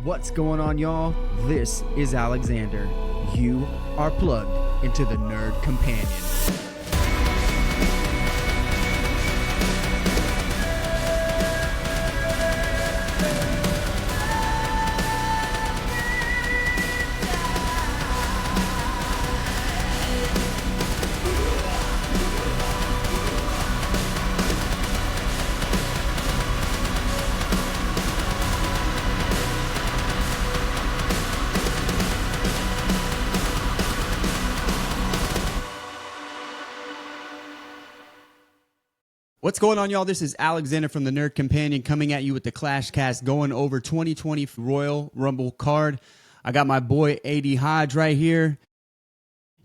What's going on, y'all? This is Alexander. You are plugged into the Nerd Companion. What's going on, y'all? This is Alexander from the Nerd Companion coming at you with the ClashCast, going over 2020 Royal Rumble card. I got my boy AD Hodge right here.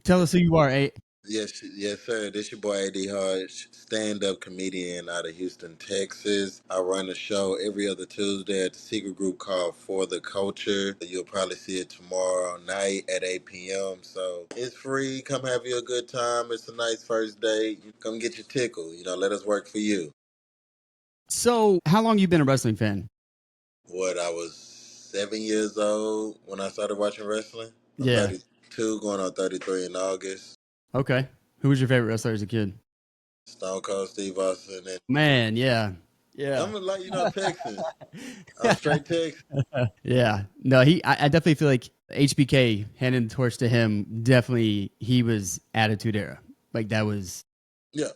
Tell us who you are, A. Yes, sir. This your boy AD Hodge, stand-up comedian out of Houston, Texas. I run a show every other Tuesday at the secret group called For the Culture. You'll probably see it tomorrow night at 8 p.m. So it's free. Come have you a good time. It's a nice first date. Come get your tickle. Let us work for you. So, how long you been a wrestling fan? I was 7 years old when I started watching wrestling. I'm Yeah. 32, going on 33 in August. Okay. Who was your favorite wrestler as a kid? Stone Cold Steve Austin. And Man, yeah. I'm like, Texan. I'm straight Texas. Yeah. No, I definitely feel like HBK handing the torch to him, definitely he was Attitude Era. Like that was Yeah.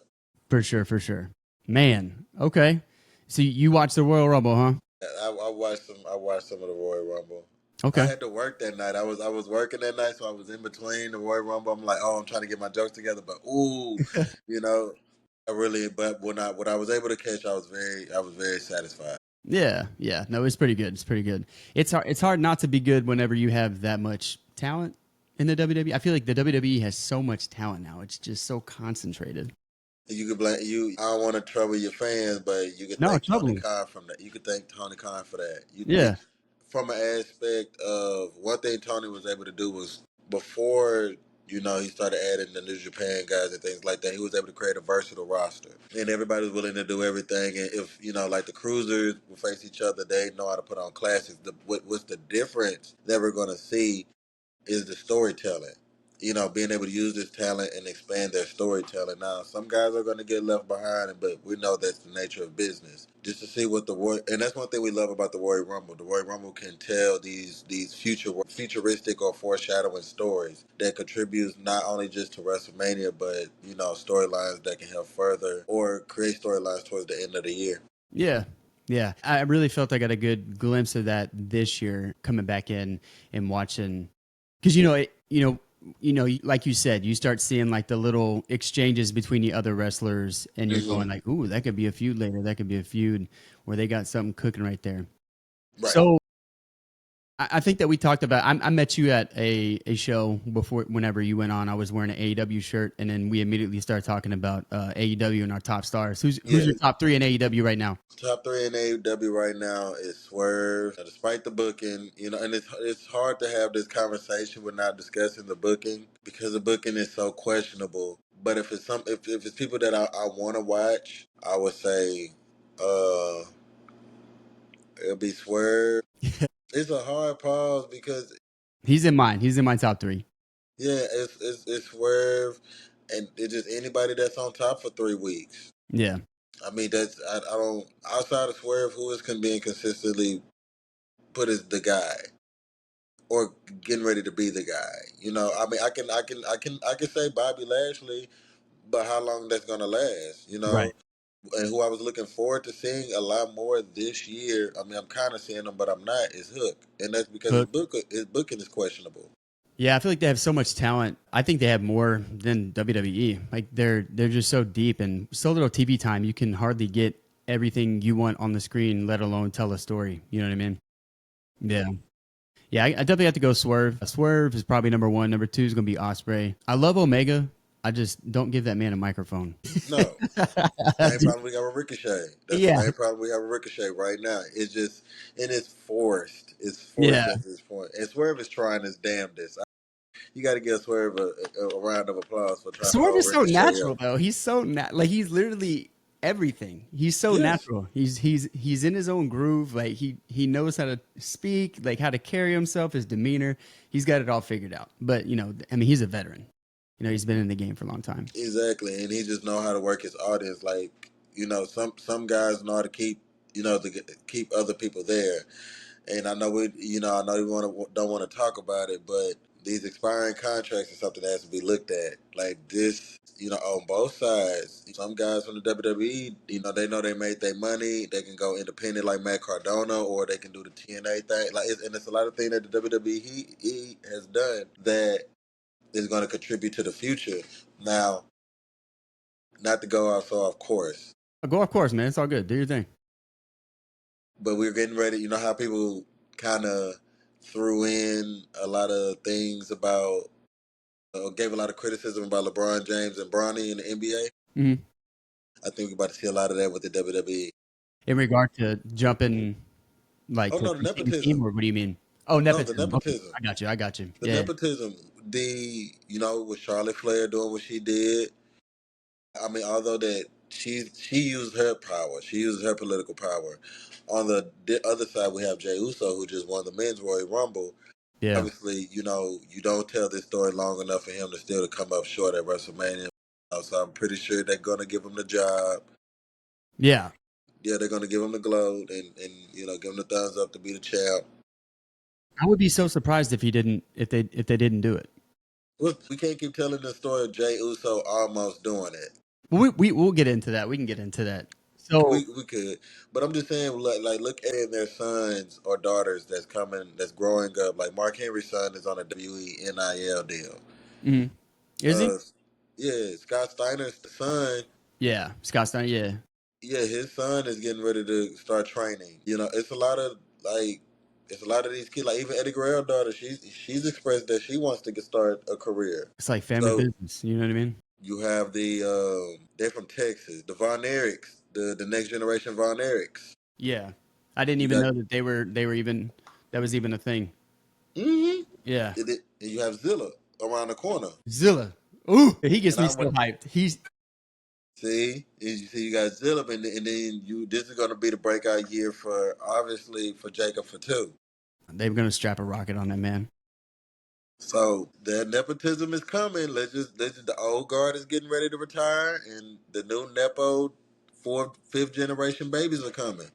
for sure. Man, okay. So you watched the Royal Rumble, huh? I watched some. I watched some of the Royal Rumble. Okay. I had to work that night. I was working that night, so I was in between the Royal Rumble. I'm like, oh, I'm trying to get my jokes together, but I really. But when I was able to catch, I was very satisfied. Yeah. No, it's pretty good. It's hard not to be good whenever you have that much talent in the WWE. I feel like the WWE has so much talent now. It's just so concentrated. You could blame you. I don't want to trouble your fans, but you could No, thank Tony trouble. Khan from that. You could thank Tony Khan for that. Yeah. From an aspect of one thing Tony was able to do was before he started adding the New Japan guys and things like that. He was able to create a versatile roster, and everybody was willing to do everything. And if like the cruisers will face each other, they know how to put on classics. What's the difference that we're going to see is the storytelling. Being able to use this talent and expand their storytelling. Now, some guys are going to get left behind, but we know that's the nature of business. Just to see what and that's one thing we love about the Royal Rumble. The Royal Rumble can tell these futuristic or foreshadowing stories that contributes not only just to WrestleMania, but storylines that can help further or create storylines towards the end of the year. Yeah. I really felt I got a good glimpse of that this year coming back in and watching. Because like you said, you start seeing like the little exchanges between the other wrestlers, and you're going like, "Ooh, that could be a feud later. That could be a feud where they got something cooking right there." Right. So, I think that we talked about. I met you at a show before. Whenever you went on, I was wearing an AEW shirt, and then we immediately started talking about AEW and our top stars. Who's your top three in AEW right now? Top three in AEW right now is Swerve. Despite the booking, and it's hard to have this conversation without discussing the booking because the booking is so questionable. But if it's if it's people that I want to watch, I would say it'll be Swerve. It's a hard pause because he's in mine. He's in my top three. Yeah, it's Swerve, and it's just anybody that's on top for 3 weeks. Yeah. I mean, I don't, outside of Swerve, who is being consistently put as the guy or getting ready to be the guy. I mean, I can say Bobby Lashley, but how long that's gonna last? Right. And who I was looking forward to seeing a lot more this year. I mean, I'm kind of seeing him, but I'm not. Is Hook, and that's because his booking is questionable. Yeah, I feel like they have so much talent. I think they have more than WWE. Like they're just so deep and so little TV time. You can hardly get everything you want on the screen, let alone tell a story. You know what I mean? Yeah. Yeah, I definitely have to go Swerve. Swerve is probably number one. Number two is going to be Ospreay. I love Omega. I just don't give that man a microphone. No. Same problem we got with Ricochet. That's the main problem we have with Ricochet right now. It's just, and it's forced. It's forced at this point. And Swerve is trying his damnedest. You got to give Swerve a round of applause for trying. Swerve is so natural, though. He's so he's literally everything. He's so Yes, natural. He's in his own groove. Like he knows how to speak, like how to carry himself, his demeanor. He's got it all figured out. But I mean, he's a veteran. He's been in the game for a long time. exactly, and he just know how to work his audience. Like some guys know how to keep keep other people there. And I know I know you don't want to talk about it, but these expiring contracts is something that has to be looked at. Like this, on both sides. Some guys from the WWE, they know they made their money. They can go independent like Matt Cardona, or they can do the TNA thing. And it's a lot of things that the WWE he has done that is going to contribute to the future. Now, not to go off course, Go off course, man. It's all good. Do your thing. but we're getting ready. You know how people kind of threw in a lot of things about, gave a lot of criticism about LeBron James and Bronny in the NBA. Hmm. I think we're about to see a lot of that with the WWE. In regard to jumping like Oh to no, the the same team, nepotism. or what do you mean? Oh, No, the nepotism. Okay, nepotism. I got you. I got you. The Yeah. nepotism. With Charlotte Flair doing what she did. I mean, although that she used her power, she used her political power. On the other side, we have Jey Uso, who just won the men's Royal Rumble. Yeah. Obviously, you don't tell this story long enough for him to still to come up short at WrestleMania. So I'm pretty sure they're gonna give him the job. Yeah. Yeah, they're gonna give him the glow and give him the thumbs up to be the champ. I would be so surprised if he didn't if they didn't do it. We can't keep telling the story of Jey Uso almost doing it. We'll get into that. We can get into that. So We could, but I'm just saying, like look at their sons or daughters that's growing up. Like Mark Henry's son is on a WWE NIL deal. mhm. Is he? Uh, yeah, Scott Steiner's son. Yeah, Scott Steiner. Yeah, Yeah, his son is getting ready to start training. It's a lot of these kids. Like even Eddie Guerrero's daughter, she's expressed that she wants to start a career. it's like family So business. You know what I mean? you have they're from Texas, the Von Erichs, the next generation Von Erichs. Yeah, I didn't You even got know that they were even that was even a thing. mm-hmm. Yeah, And you have Zilla around the corner. Zilla. Ooh, he gets And me I so went, hyped. He's you got Zilla, and then this is going to be the breakout year for obviously for Jacob Fatu. they're gonna strap a rocket on that man. So that nepotism is coming. The old guard is getting ready to retire, and the new nepo fourth, fifth generation babies are coming.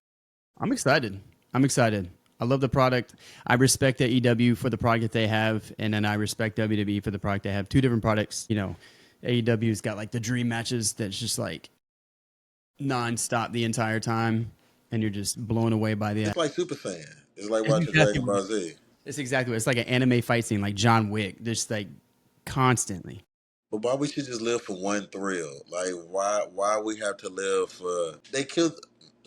I'm excited. I'm excited. I love the product. I respect AEW for the product that they have, and then I respect WWE for the product they have. Two different products. AEW's got like the dream matches that's just like nonstop the entire time, and you're just blown away by the. It's like Super Saiyan. It's like It's watching exactly Dragon what Ball Z. it's exactly what it's like an anime fight scene, like John Wick, just like constantly. But why we should just live for one thrill? Like why we have to live for? They killed.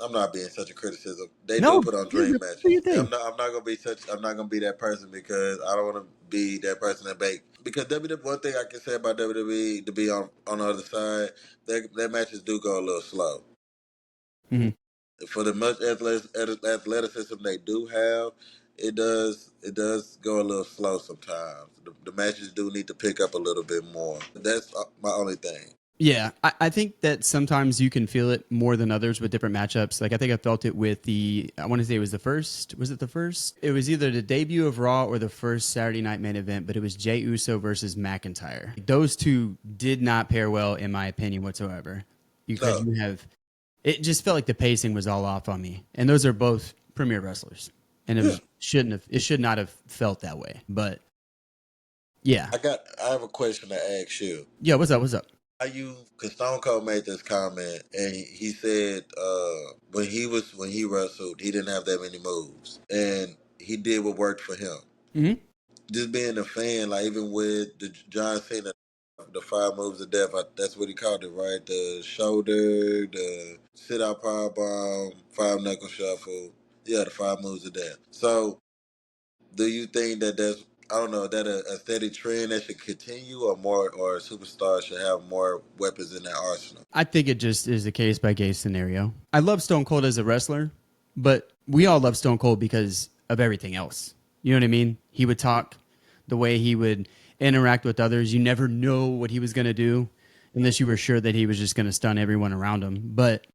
I'm not being such a criticism. They do No, put on do dream your matches. And thing. I'm not gonna be such. I'm not gonna be that person because I don't want to be that person that bake. Because WWE, one thing I can say about WWE to be on the other side, their matches do go a little slow. Mhm. For the much athleticism they do have, it does go a little slow sometimes. The matches do need to pick up a little bit more. That's my only thing. Yeah, I think that sometimes you can feel it more than others with different matchups. Like I think I felt it with I want to say it was the first. Was it the first? It was either the debut of Raw or the first Saturday Night main event, but it was Jey Uso versus McIntyre. Those two did not pair well, in my opinion, whatsoever. Because No, it just felt like the pacing was all off on me. And those are both premier wrestlers, and yeah, it should not have felt that way. But yeah, I have a question to ask you. yeah. What's up? What's up? Because Stone Cold made this comment and he said when he wrestled, he didn't have that many moves, and he did what worked for him. Hmm. Just being a fan, like even with the John Cena, the five moves of death, that's what he called it, right? The shoulder, the sit out power bomb, five knuckle shuffle. Yeah, the five moves of death. So, do you think that that's I don't know that a steady trend that should continue, or a superstar should have more weapons in their arsenal? I think it just is a case by case scenario. I love Stone Cold as a wrestler, but we all love Stone Cold because of everything else. You know what I mean? He would talk, the way he would interact with others. You never know what he was going to do. unless you were sure that he was just going to stun everyone around him. But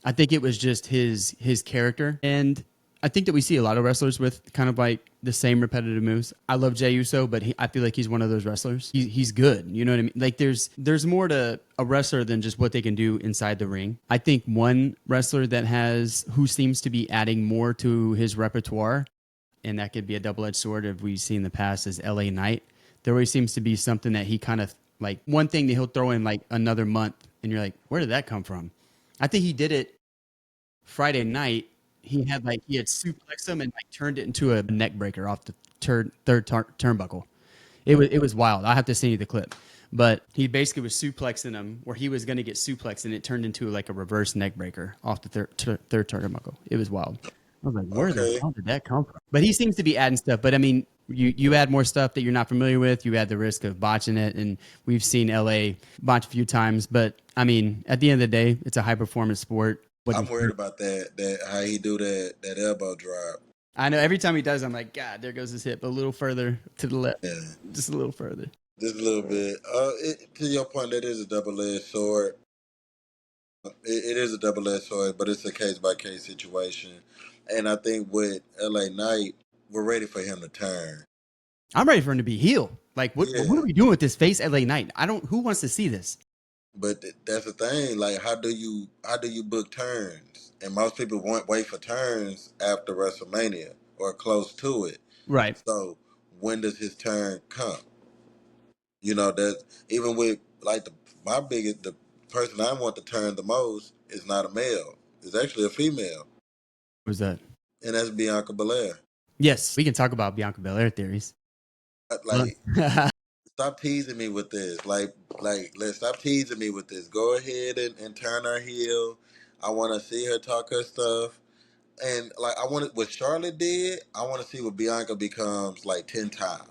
I think it was just his character, and I think that we see a lot of wrestlers with kind of like the same repetitive moves. I love Jey Uso, but I feel like he's one of those wrestlers. He's good. You know what I mean? Like there's more to a wrestler than just what they can do inside the ring. I think one wrestler who seems to be adding more to his repertoire, and that could be a double-edged sword if we've seen in the past, is LA Knight. There always seems to be something that he kind of like, one thing that he'll throw in like another month, and you're like, where did that come from? I think he did it Friday night. He had suplexed him and like turned it into a neck breaker off the third turnbuckle. It was wild. I have to send you the clip, but he basically was suplexing him where he was going to get suplexed, and it turned into like a reverse neck breaker off the third turnbuckle. It was wild. I was like, where the Okay. hell did that come from? But he seems to be adding stuff. But I mean, you add more stuff that you're not familiar with. You add the risk of botching it, and we've seen LA botch a few times. But I mean, at the end of the day, it's a high performance sport. I'm worried about that how he do that elbow drop. I know every time he does, I'm like, God, there goes his hip a little further to the left, Yeah, just a little further. just a little bit. To your point, that is a double-edged sword. It is a double-edged sword, but it's a case-by-case situation. And I think with LA Knight, we're ready for him to turn. I'm ready for him to be heel. Like, what Yeah, are we doing with this face LA Knight? I don't. Who wants to see this? but that's the thing. Like, how do you book turns? And most people won't wait for turns after WrestleMania or close to it. Right. So when does his turn come? You know, that even with like the person I want to turn the most is not a male. It's actually a female, What was that? and that's Bianca Belair. Yes, we can talk about Bianca Belair theories. Like, stop teasing me with this. Let's stop teasing me with this. Go ahead and turn her heel. I want to see her talk her stuff. And like I want what Charlotte did, I want to see what Bianca becomes like 10 times.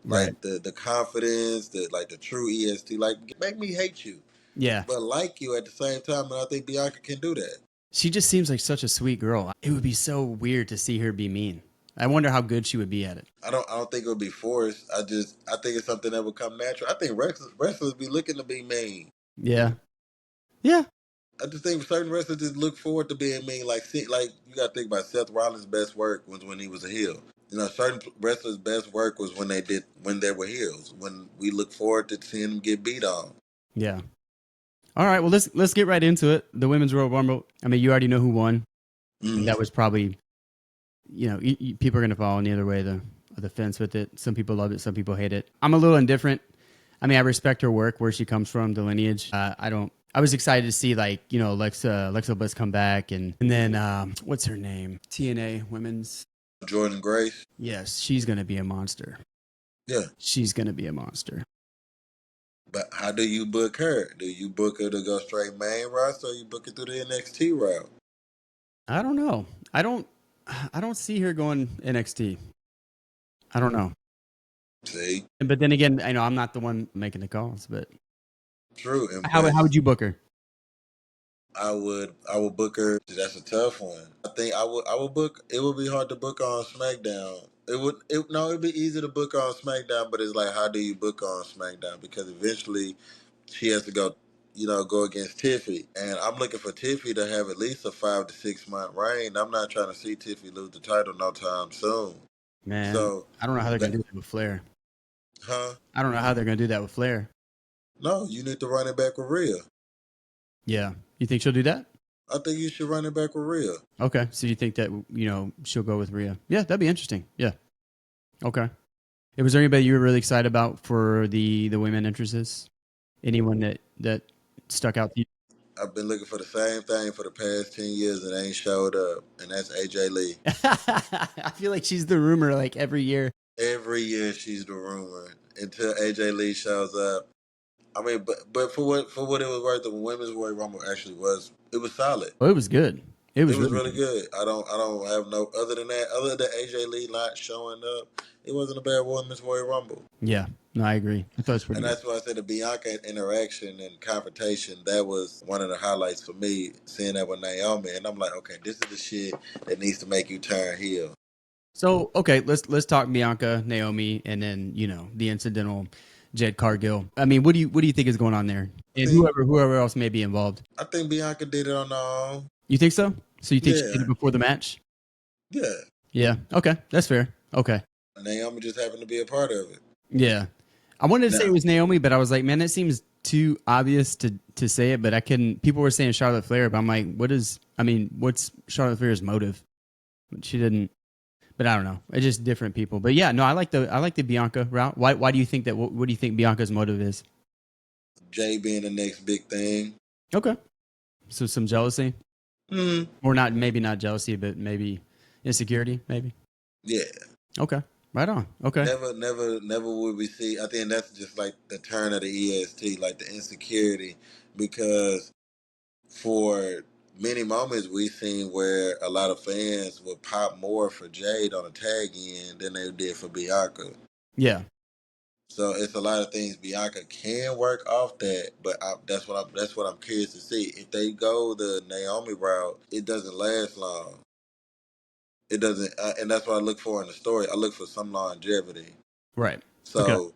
Right. Like the confidence, the true EST, like make me hate you, Yeah. but like you at the same time. And I think Bianca can do that. She just seems like such a sweet girl. It would be so weird to see her be mean. I wonder how good she would be at it. I don't think it would be forced. I think it's something that would come natural. I think wrestlers be looking to be mean. Yeah. Yeah. I just think certain wrestlers just look forward to being mean. Like you got to think about Seth Rollins' best work was when he was a heel. You know, certain wrestlers' best work was when they were heels. When we look forward to seeing them get beat on. Yeah. All right. Well, let's get right into it. The Women's Royal Rumble. I mean, you already know who won. And that was probably, people are going to fall on the other way of the fence with it. Some people love it. Some people hate it. I'm a little indifferent. I mean, I respect her work, where she comes from, the lineage. I was excited to see Alexa Bliss come back, and then what's her name? TNA Women's. Jordan Grace. Yes, she's gonna be a monster. Yeah. She's gonna be a monster. But how do you book her? Do you book her to go straight main roster, or you book it through the NXT route? I don't know. I don't see her going NXT. I don't know. See, But then again, I know I'm not the one making the calls. But true. how would you book her? I would book her. That's a tough one. I think I would book. It would be hard to book on SmackDown. It'd be easy to book on SmackDown, but it's like, how do you book on SmackDown? Because eventually she has to go against Tiffy, and I'm looking for Tiffy to have at least a 5 to 6 month reign. I'm not trying to see Tiffy lose the title no time soon. Man, So, I don't know how they're gonna do that with Flair. huh? I don't know how they're gonna do that with Flair. No, you need to run it back with Rhea. Yeah, you think she'll do that? I think you should run it back with Rhea. Okay, so you think that she'll go with Rhea? Yeah, that'd be interesting. Yeah. Okay. Was there anybody you were really excited about for the women entrances? Anyone that stuck out to you? I've been looking for the same thing for the past 10 years and ain't showed up, and that's AJ Lee. I feel like she's the rumor like every year. Every year she's the rumor until AJ Lee shows up. I mean, but for what it was worth, the Women's Royal Rumble actually was solid. Oh, it was good. It was Really good. I don't have no other than that. Other than AJ Lee not showing up, it wasn't a bad Women's Royal Rumble. Yeah, no, I agree. I thought it was pretty And good. that's why I said the Bianca interaction and confrontation, that was one of the highlights for me, seeing that with Naomi. And I'm like, okay, this is the shit that needs to make you turn heel. So, okay, let's talk Bianca, Naomi, and then, the incidental Jed Cargill. I mean, what do you think is going on there? I And think whoever else may be involved. I think Bianca did it on her own. You think so? So you think she did Yeah, it before the match? yeah. Yeah. Okay, that's fair. Okay. Naomi just happened to be a part of it. Yeah. I wanted to say it Now, was Naomi, but I was like, man, that seems too obvious to say it. But I couldn't. People were saying Charlotte Flair, but I'm like, what is? I mean, what's Charlotte Flair's motive? She didn't. But I don't know. It's just different people. But yeah, no, I like the Bianca route. Why do you think that? What do you think Bianca's motive is? Jay being the next big thing. Okay. So some jealousy, Mm, or not? Maybe not jealousy, but maybe insecurity. Maybe. yeah. Okay. Right on. Okay. Never would we see. I think that's just like the turn of the EST, like the insecurity, because for many moments we seen where a lot of fans would pop more for Jade on a tag in than they did for Bianca. Yeah. So it's a lot of things Bianca can work off that, but that's what I'm curious to see. If they go the Naomi route, it doesn't last long. It doesn't, and that's what I look for in the story. I look for some longevity. Right. Okay. So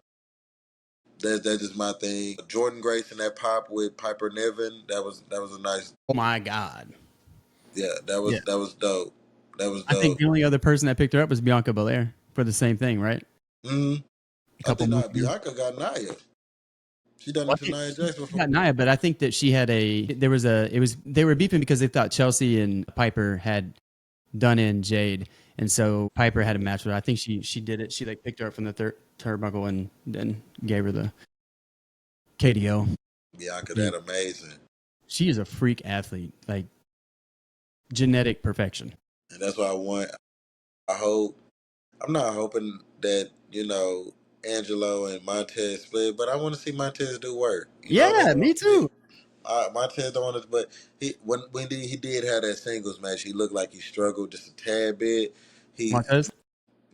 that's just my thing. Jordan Grace and that pop with Piper Niven, that was a nice. Oh my God. Yeah, that Yeah. was that was dope. That was I think dope. the only other person that picked her up was Bianca Belair for the same thing, right? hmm A I couple think months not. ago. Bianca got Nia. She done Well, it I to think Nia Jax she before. got Nia, but I think that she had they were beefing because they thought Chelsea and Piper had done in Jade, and so Piper had a match with her. I think she did it. She like picked her up from the third turnbuckle and then gave her the KDO. Bianca, Yeah. that amazing, She is a freak athlete, like genetic perfection. and that's what I want. I hope. I'm not hoping that Angelo and Montez split, but I want to see Montez do work. That's Yeah, what I me want to see. too. Montez don't want to, but he did have that singles match, he looked like he struggled just a tad bit. He Montez.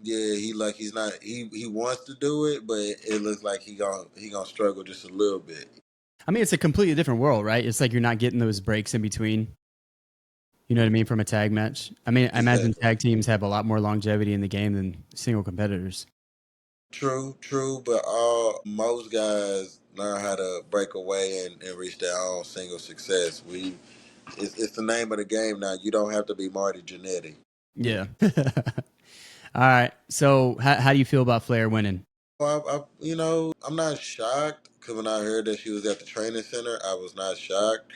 Yeah, he's not he wants to do it, but it looks like he gonna struggle just a little bit. I mean, it's a completely different world, right? It's like you're not getting those breaks in between. You know what I mean? From a tag match. I mean, I imagine Exactly. tag teams have a lot more longevity in the game than single competitors. True, but most guys learn how to break away and reach their own single success. It's the name of the game now. You don't have to be Marty Jannetty. Yeah. All right. So, how do you feel about Flair winning? I'm not shocked because when I heard that she was at the training center, I was not shocked.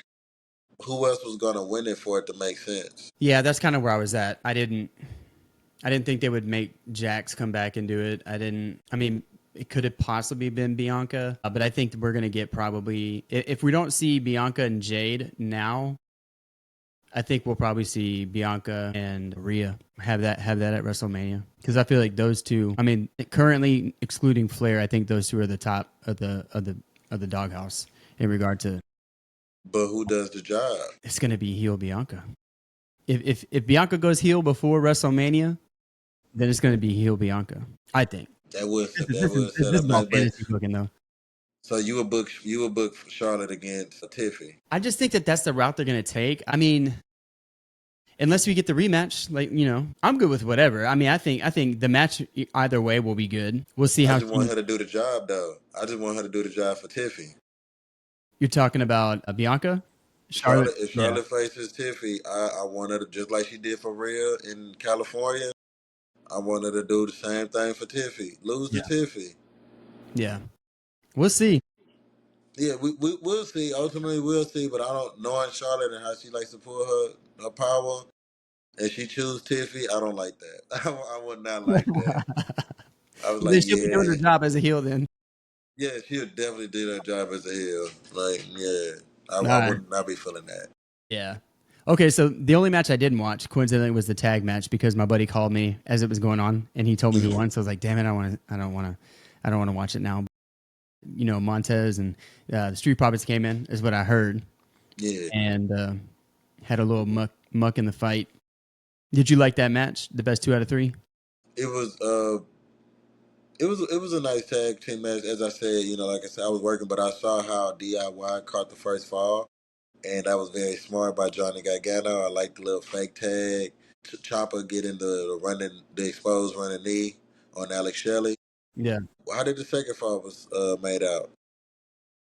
Who else was gonna win it for it to make sense? Yeah, that's kind of where I was at. I didn't think they would make Jax come back and do it. I didn't. I mean, it could have possibly been Bianca, but I think that we're gonna get probably if we don't see Bianca and Jade now, I think we'll probably see Bianca and Rhea have that at WrestleMania because I feel like those two. I mean, currently excluding Flair, I think those two are the top of the doghouse in regard to. But who does the job? It's gonna be heel Bianca. If Bianca goes heel before WrestleMania, then it's gonna be heel Bianca. I think. That would This is that this is would this set is up all nice. But fantasy booking though. so you would book Charlotte against Tiffy. I just think that that's the route they're gonna take. I mean, unless we get the rematch, like I'm good with whatever. I mean, I think the match either way will be good. We'll see I how just want she. her to do the job though. I just want her to do the job for Tiffy. You're talking about Bianca, Charlotte. Charlotte, if Yeah, Charlotte faces Tiffy, I want her to, just like she did for Rhea in California. I want her to do the same thing for Tiffy. Lose to yeah, Tiffy. yeah. We'll see. Yeah, we'll see. Ultimately, we'll see. But I don't knowing Charlotte and how she likes to pull her power, and she choose Tiffy. I don't like that. I would not like that. I was like, Then she'll be doing her yeah, job as a heel. Then. yeah, she'll definitely do her job as a heel. Like, yeah, All I right. would not be feeling that. Yeah. Okay, so the only match I didn't watch, coincidentally, was the tag match because my buddy called me as it was going on, and he told me who Mhm. won. So I was like, "Damn it, I don't want to watch it now." Montez and the Street Profits came in, is what I heard, Yeah, and had a little muck in the fight. Did you like that match? The best 2 out of 3? it was. It was a nice tag team match. As I said, like I said, I was working, but I saw how DIY caught the first fall, and that was very smart by Johnny Gargano. I liked the little fake tag. Chopper getting the exposed running knee on Alex Shelley. Yeah. How did the second fall was made out?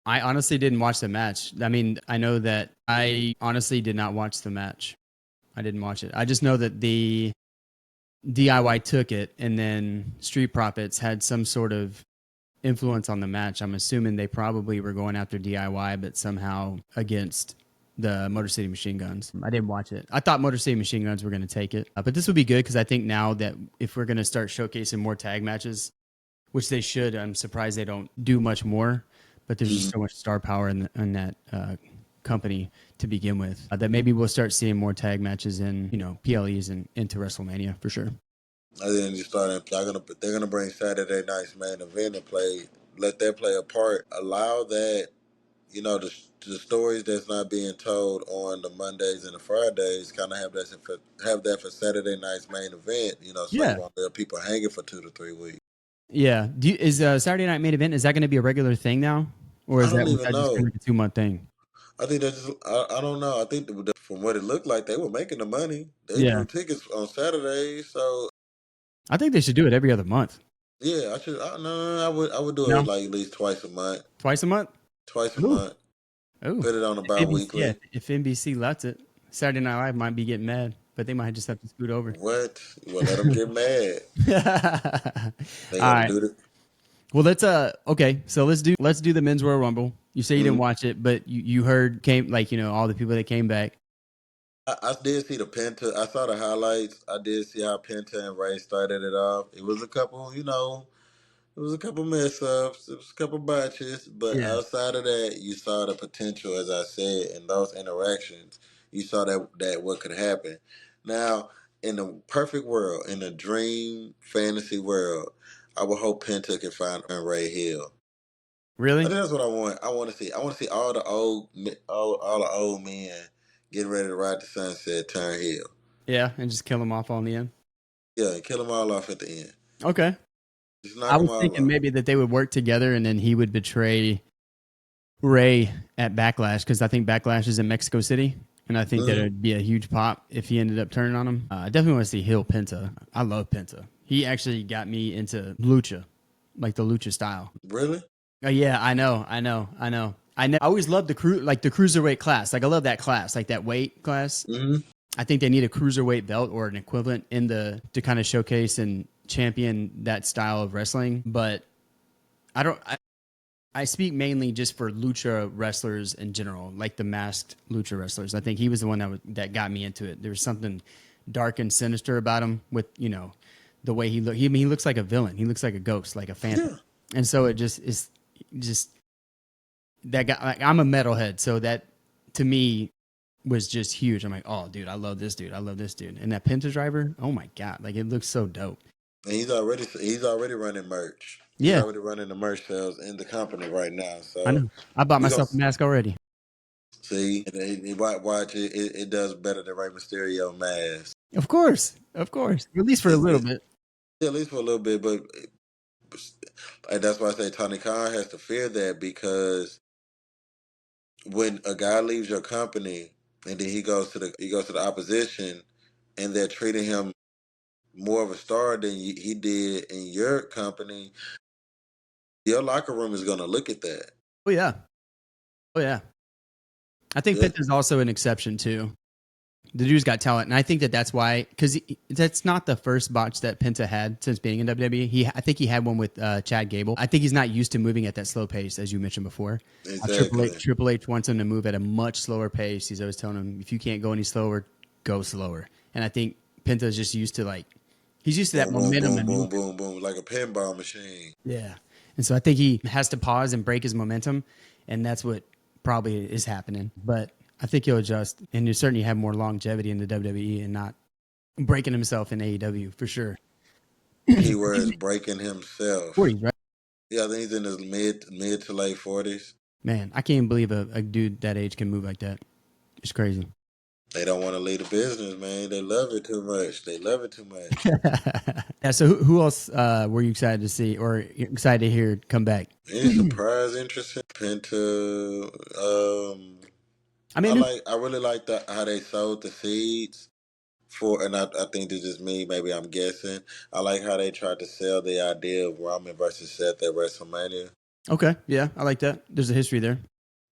I honestly didn't watch the match. I mean, I know that I honestly did not watch the match. I didn't watch it. I just know that the DIY took it, and then Street Profits had some sort of influence on the match. I'm assuming they probably were going after DIY, but somehow against the Motor City Machine Guns. I didn't watch it. I thought Motor City Machine Guns were going to take it, but this would be good because I think now that if we're going to start showcasing more tag matches, which they should, I'm surprised they don't do much more. But there's just Mhm. so much star power in that company to begin with that maybe we'll start seeing more tag matches in PLEs and into WrestleMania for sure. And then you start. They're gonna bring Saturday night's main event and play. Let that play a part. Allow that. The stories that's not being told on the Mondays and the Fridays, kind of have that for Saturday night's main event. So you Yeah, won't leave people hanging for 2 to 3 weeks. yeah. Is Saturday Night Main Event, is that going to be a regular thing now, or I is that don't was even that just kind know. of like a 2 month thing? I think that's just. I don't know. I think from what it looked like, they were making the money. They Yeah, drew tickets on Saturdays, so I think they should do it every other month. yeah. I should. No, I would do it No, like at least twice a month. twice a month. Twice a Ooh, month. ooh. Put it on If about NBC, yeah, weekly. if NBC lets it, Saturday Night Live might be getting mad, but they might just have to scoot over. What? Well, let them get mad. All They got to right. do it. Well, let's okay. So let's do the Men's Royal Rumble. You say you didn't Mhm. watch it, but you heard came like all the people that came back. I did see the Penta. I saw the highlights. I did see how Penta and Ray started it off. It was a couple, it was a couple mess ups. It was a couple botches. But Yeah. outside of that, you saw the potential, as I said, in those interactions. You saw that what could happen. Now, in the perfect world, in a dream fantasy world, I would hope Penta can find Ray Hill. I Really? think that's what I want. I want to see. I want to see all the all the old men getting ready to ride the sunset, turn heel. Yeah, and just kill them off on the end. Yeah, and kill them all off at the end. Okay. Just I knock them was all thinking off. maybe that they would work together and then he would betray Ray at Backlash because I think Backlash is in Mexico City. And I think that it Mm, would be a huge pop if he ended up turning on him. I definitely want to see Hill Penta. I love Penta. He actually got me into lucha, like the lucha style. really? Oh yeah, I know. I always loved the cruiserweight class. Like I love that class, like that weight class. Hmm. I think they need a cruiserweight belt or an equivalent in the to kind of showcase and champion that style of wrestling. But I don't. I speak mainly just for lucha wrestlers in general, like the masked lucha wrestlers. I think he was the one that got me into it. There was something dark and sinister about him with the way he looked. He looks like a villain. He looks like a ghost, like a phantom. Yeah. And so it just is just that guy. Like, I'm a metalhead, so that to me was just huge. I'm like, oh, dude, I love this dude. I love this dude. And that Penta driver, oh my god, like it looks so dope. And he's already running merch. He's Yeah, already running the merch sales in the company right now. I So know. I bought we gonna myself a mask already. see. And watch it. It does better than Rey Mysterio mask. Of course, at least for a little It's bit. at least for a little bit, but and that's why I say Tony Khan has to fear that because when a guy leaves your company and then he goes to the opposition and they're treating him more of a star than he did in your company, your locker room is going to look at that. Oh yeah, oh yeah. I think That Penta's also an exception too. The dude's got talent, and I think that that's why because that's not the first botch that Penta had since being in WWE. I think he had one with Chad Gable. I think he's not used to moving at that slow pace, as you mentioned before. exactly. Triple H wants him to move at a much slower pace. He's always telling him, if you can't go any slower, go slower. And I think Penta's just used to he's used to that Boom, boom, momentum boom, and boom, moving. boom, boom, like a pinball machine. Yeah. And so I think he has to pause and break his momentum, and that's what probably is happening. But I think he'll adjust, and you certainly have more longevity in the WWE and not breaking himself in AEW for sure. Keyword is breaking himself. 40s, right? Yeah, I think he's in his mid to late 40s. Man, I can't believe a dude that age can move like that. It's crazy. They don't want to leave the business, man. They love it too much. They love it too much. Yeah. So who else were you excited to see or excited to hear come back? Any surprise, interesting? Penta. I I mean, like. I really like how they sowed the seeds And I think this is me. Maybe I'm guessing. I like how they tried to sell the idea of Roman versus Seth at WrestleMania. Okay, yeah, I like that. There's a history there.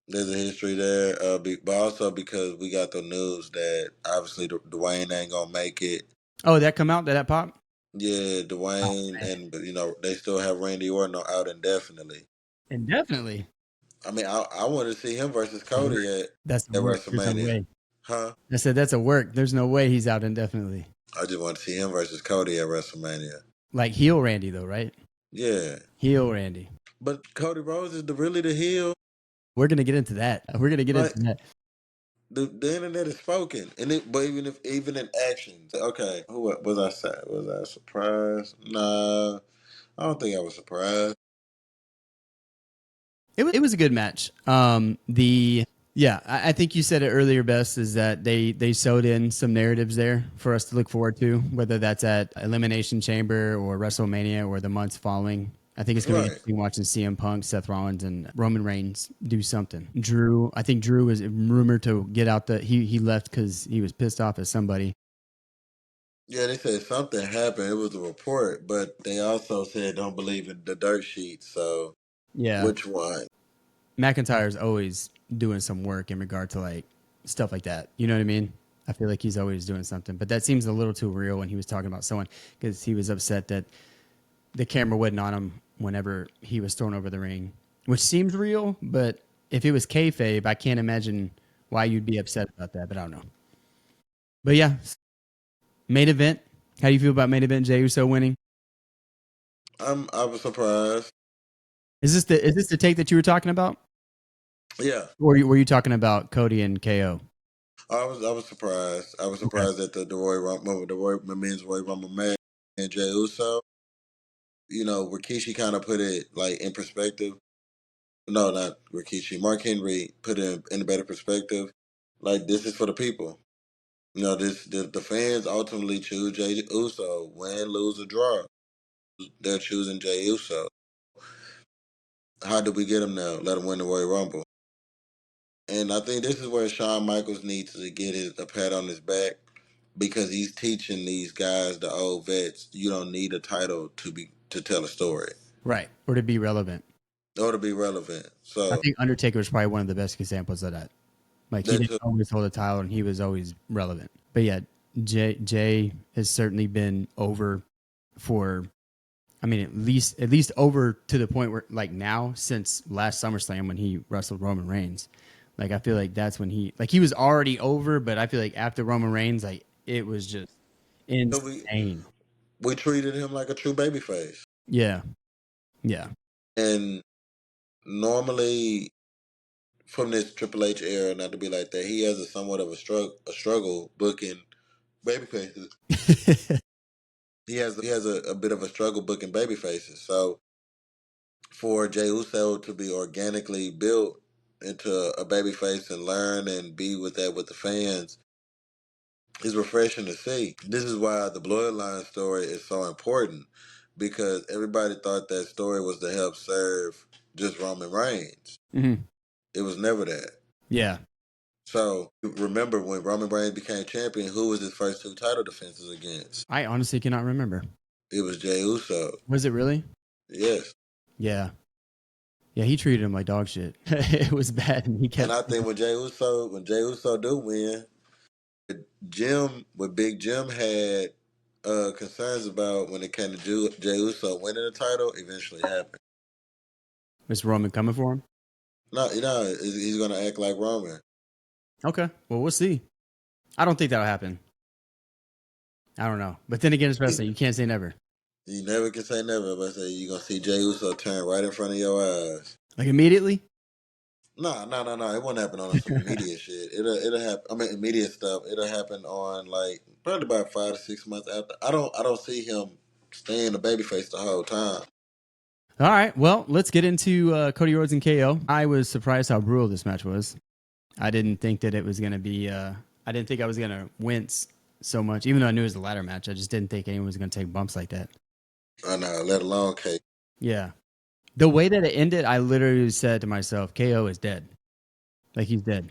There's a history there, but also because we got the news that obviously Dwayne ain't gonna make it. Oh, that come out? Did that pop? Yeah, Oh, Dwayne, man. and they still have Randy Orton out indefinitely. Indefinitely. I mean, I want to see him versus That's a work. Cody That's a at work. There's no WrestleMania, way. huh? I said that's a work. There's no way he's out indefinitely. I just want to see him versus Cody at WrestleMania. Like heel Randy though, right? Yeah, Heel Randy. but Cody Rhodes is really the heel. We're gonna get into that. We're gonna get into Like that. the internet is spoken, but even in actions, okay. Who was I sad? Was I surprised? Nah, I don't think I was surprised. It was a good match. I think you said it earlier best is that they sewed in some narratives there for us to look forward to, whether that's at Elimination Chamber or WrestleMania or the months following. I think it's going to be Right. interesting watching CM Punk, Seth Rollins, and Roman Reigns do something. I think Drew was rumored to get out he left because he was pissed off at somebody. Yeah, they said something happened. It was a report, but they also said don't believe in the dirt sheet. So Yeah, which one? McIntyre's always doing some work in regard to like stuff like that. You know what I mean? I feel like he's always doing something, but that seems a little too real when he was talking about someone because he was upset that the camera wasn't on him whenever he was thrown over the ring, which seems real. But if it was kayfabe, I can't imagine why you'd be upset about that. But I don't know. But yeah, main event. How do you feel about main event? Jey Uso winning. I was surprised. Is this the take that you were talking about? Yeah, Or were you talking about Cody and KO? I was surprised. I was Okay. surprised at the men's Roy Rumble match and Jey Uso. Rikishi kind of put it like in perspective. No, not Rikishi. Mark Henry put it in a better perspective. Like this is for the people. The fans ultimately choose Jey Uso, win, lose, or draw. They're choosing Jey Uso. How do we get him now? Let him win the Royal Rumble. And I think this is where Shawn Michaels needs to get a pat on his back because he's teaching these guys, the old vets, you don't need a title to tell a story Right. Or to be relevant. or to be relevant. I So think Undertaker was probably one of the best examples of that. Like he that didn't took always hold a title and he was always relevant. But yeah, Jay has certainly been over for I mean at least over to the point where like now since last SummerSlam when he wrestled Roman Reigns. Like I feel like that's when he was already over, but I feel like after Roman Reigns, like it was just we insane. we treated him like a true babyface. Yeah. Yeah. And normally from this Triple H era, not to be like that, he has a somewhat of a struggle booking babyfaces. He has a bit of a struggle booking baby faces. So for Jey Uso to be organically built into a baby face and learn and be with the fans is refreshing to see. This is why the bloodline story is so important because everybody thought that story was to help serve just Roman Reigns. Hmm. It was never that. Yeah. So remember when Roman Reigns became champion, who was his first two title defenses against? I honestly cannot remember. It was Jey Uso. Was it really? Yes. Yeah. Yeah, he treated him like dog shit. It was bad, and he And kept. I think when Jey Uso do win, what Big Jim had concerns about when it came to Jey Uso winning the title, eventually happened. Was Roman coming for him? No, he's gonna act like Roman. Okay, well, we'll see. I don't think that'll happen. I don't know, but then again, it's wrestling. You can't say never. You never can say never, but I say you're gonna see Jey Uso turn right in front of your eyes. Like immediately. No, no, no, no. It won't happen on some immediate shit. It'll happen. I mean, immediate stuff. It'll happen on like probably about 5 to 6 months after. I don't see him staying the babyface the whole time. All right, well, let's get into Cody Rhodes and KO. I was surprised how brutal this match was. I didn't think that it was going to be. I didn't think I was going to wince so much, even though I knew it was a ladder match. I just didn't think anyone was going to take bumps like that. I know, let alone K. Yeah, the way that it ended, I literally said to myself, "KO is dead. Like he's dead."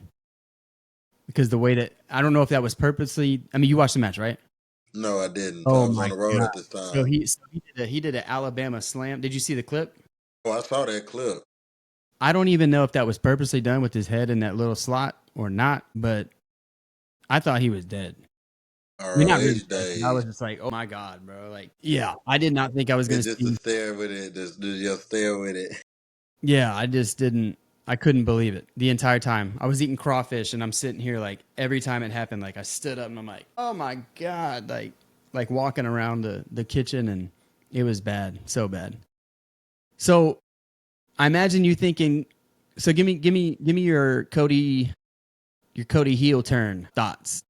because the way that I don't know if that was purposely. I mean, you watched the match, right? No, I didn't. I Oh was my on the road god! at this So time. he did an Alabama slam. Did you see the clip? Oh, I saw that clip. I don't even know if that was purposely done with his head in that little slot or not, but I thought he was dead. I mean, not really ROH dead, but I was days. just like, oh my god, bro! Like, yeah, I did not think I was gonna It's just a see. stare with it. Just stare with it. Yeah, I just didn't. I couldn't believe it the entire time. I was eating crawfish and I'm sitting here like every time it happened, like I stood up and I'm like, oh my god, like walking around the kitchen and it was bad, so bad. So I imagine you thinking. So give me your Cody heel turn thoughts.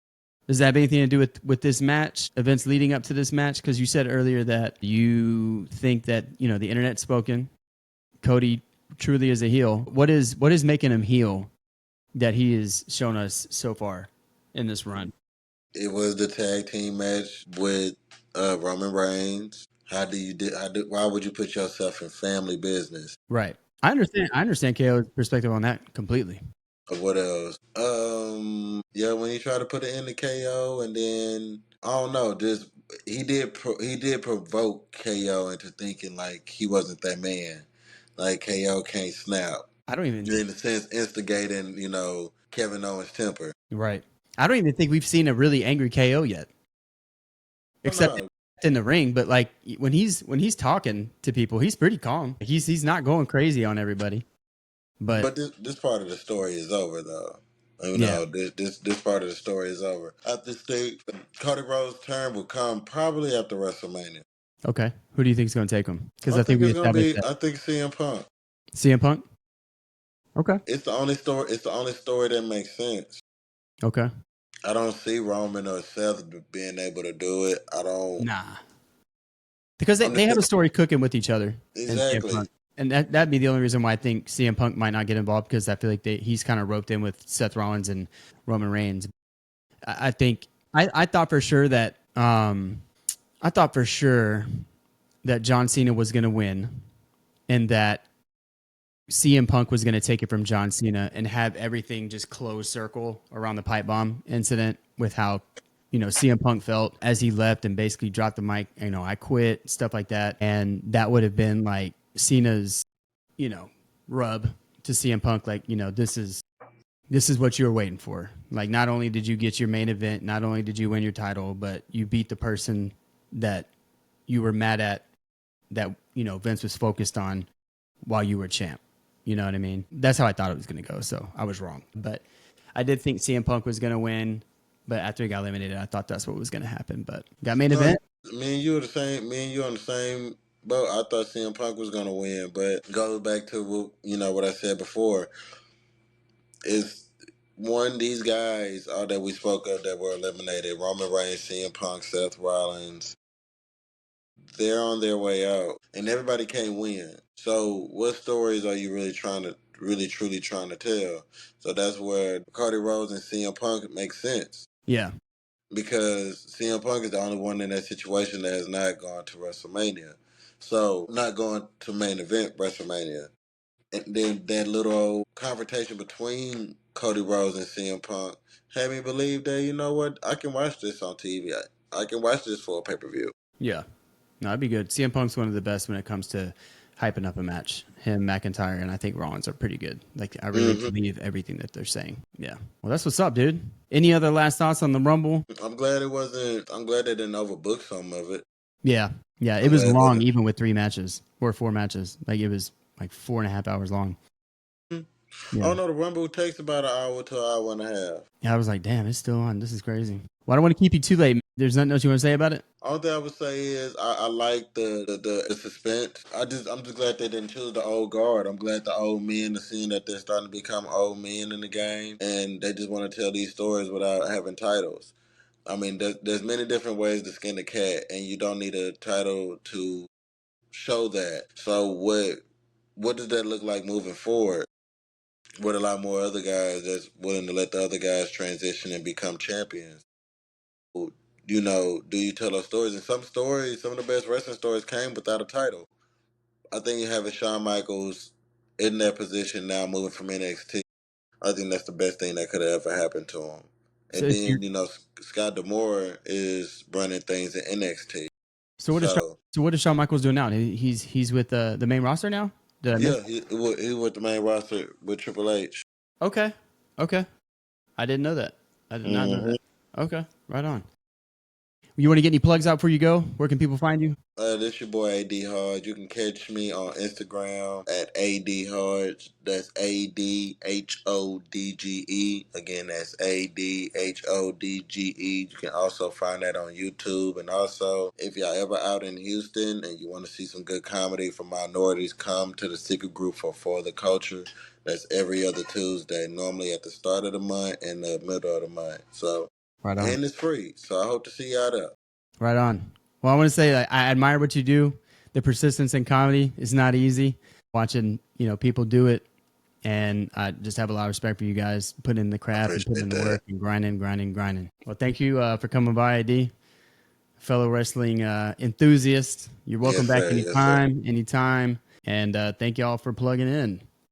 Does that have anything to do with this match, events leading up to this match? Because you said earlier that you think that the internet spoken Cody truly is a heel. What is making him heel that he has shown us so far in this run? It was the tag team match with Roman Reigns. Why would you put yourself in family business? Right. I understand KO's perspective on that completely. Or what else? Yeah, when he tried to put it in the KO, and then I don't know, just he did provoke KO into thinking like he wasn't that man, like KO can't snap. I don't even In a sense, instigating Kevin Owens' temper. right. I don't even think we've seen a really angry KO yet, Oh except no, in the ring. But like when he's talking to people, he's pretty calm. He's not going crazy on everybody. But but this part of the story is over though. yeah, This part of the story is over. At this stage, Cody Rhodes' turn will come probably after WrestleMania. okay. Who do you think is going to take him? Because I think we established that I think CM Punk. CM Punk. Okay. It's the only story. It's the only story that makes sense. Okay. I don't see Roman or Seth being able to do it. I don't. Nah. Because they, I'm they just have a story cooking with each other and CM exactly. Punk. And that'd be the only reason why I think CM Punk might not get involved because I feel like he's kind of roped in with Seth Rollins and Roman Reigns. I think I thought for sure that John Cena was going to win and that CM Punk was going to take it from John Cena and have everything just close circle around the pipe bomb incident with how CM Punk felt as he left and basically dropped the mic, I quit, stuff like that. And that would have been like Cena's, rub to CM Punk, like, this is what you were waiting for. Like, not only did you get your main event, not only did you win your title, but you beat the person that you were mad at, that, Vince was focused on while you were champ. You know what I mean? That's how I thought it was going to go. So I was wrong. But I did think CM Punk was going to win. But after he got eliminated, I thought that's what was going to happen. But got main No, event. me and you are the same. Me and you on the same boat. I thought CM Punk was gonna win, but goes back to what I said before. Is one these guys all that we spoke of that were eliminated: Roman Reigns, CM Punk, Seth Rollins. They're on their way out, and everybody can't win. So, what stories are you really truly trying to tell? So that's where Cody Rhodes and CM Punk make sense Yeah. because CM Punk is the only one in that situation that has not gone to WrestleMania. So, not going to main event WrestleMania. And then that little old confrontation between Cody Rhodes and CM Punk had me believe that, you know what, I can watch this on TV. I can watch this for a pay per view. Yeah. No, that'd be good. CM Punk's one of the best when it comes to hyping up a match. Him, McIntyre, and I think Rollins are pretty good. Like, I really believe everything that they're saying. Yeah. Well, that's what's up, dude. Any other last thoughts on the Rumble? I'm glad it wasn't. I'm glad they didn't overbook some of it. Yeah. Yeah. It I'm was glad it long, wasn't. even with 3 matches or 4 matches. Like, it was like 4.5 hours long. Yeah. Oh no, the Rumble takes about an hour to an hour and a half. Yeah. I was like, damn, it's still on. This is crazy. Well, I don't want to keep you too late. There's nothing else you want to say about it? All thing I would say is I like the suspense. I'm just glad they didn't choose the old guard. I'm glad the old men are seeing that they're starting to become old men in the game, and they just want to tell these stories without having titles. I mean, there's many different ways to skin a cat, and you don't need a title to show that. So what does that look like moving forward? With a lot more other guys that's willing to let the other guys transition and become champions. Do you tell those stories? And some stories, some of the best wrestling stories came without a title. I think you have Shawn Michaels in that position now, moving from NXT. I think that's the best thing that could have ever happened to him. So, And if you then, Scott Demore is running things in NXT. so what is Shawn, So, so what is Shawn Michaels doing now? He's with the main roster now. Did I miss? yeah, he with the main roster with Triple H. Okay, okay. I didn't know that. I did not know hmm that. Okay, right on. You want to get any plugs out before you go? Where can people find you? This your boy AD Hodge. You can catch me on Instagram at AD Hodge. That's ADHODGE. Again, that's ADHODGE. You can also find that on YouTube. And also, if y'all ever out in Houston and you want to see some good comedy for minorities, come to the Secret Group for the Culture. That's every other Tuesday, normally at the start of the month and the middle of the month. So, Right on. and it's free. So I hope to see y'all there. Right on. Well, I want to say that I admire what you do. The persistence in comedy is not easy. Watching, people do it, and I just have a lot of respect for you guys putting in the I craft and putting appreciate in the that. work and grinding, grinding, grinding. Well, thank you for coming by, ID, fellow wrestling enthusiast. You're welcome Yes, back sir. Yes, sir. anytime, anytime. And thank you all for plugging in.